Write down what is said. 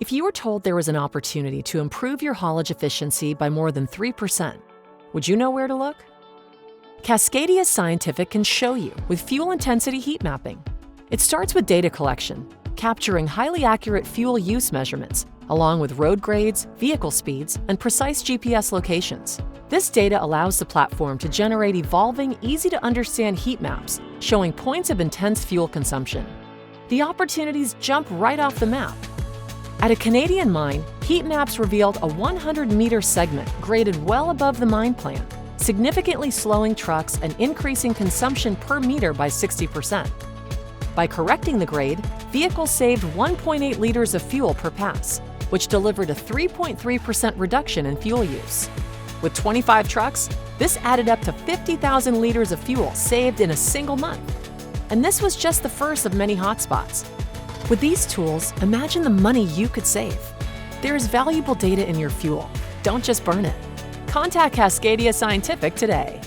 If you were told there was an opportunity to improve your haulage efficiency by more than 3%, would you know where to look? Cascadia Scientific can show you with fuel intensity heat mapping. It starts with data collection, capturing highly accurate fuel use measurements, along with road grades, vehicle speeds, and precise GPS locations. This data allows the platform to generate evolving, easy-to-understand heat maps showing points of intense fuel consumption. The opportunities jump right off the map. At a Canadian mine, heat maps revealed a 100-meter segment graded well above the mine plan, significantly slowing trucks and increasing consumption per meter by 60%. By correcting the grade, vehicles saved 1.8 liters of fuel per pass, which delivered a 3.3% reduction in fuel use. With 25 trucks, this added up to 50,000 liters of fuel saved in a single month. And this was just the first of many hotspots. With these tools, imagine the money you could save. There is valuable data in your fuel. Don't just burn it. Contact Cascadia Scientific today.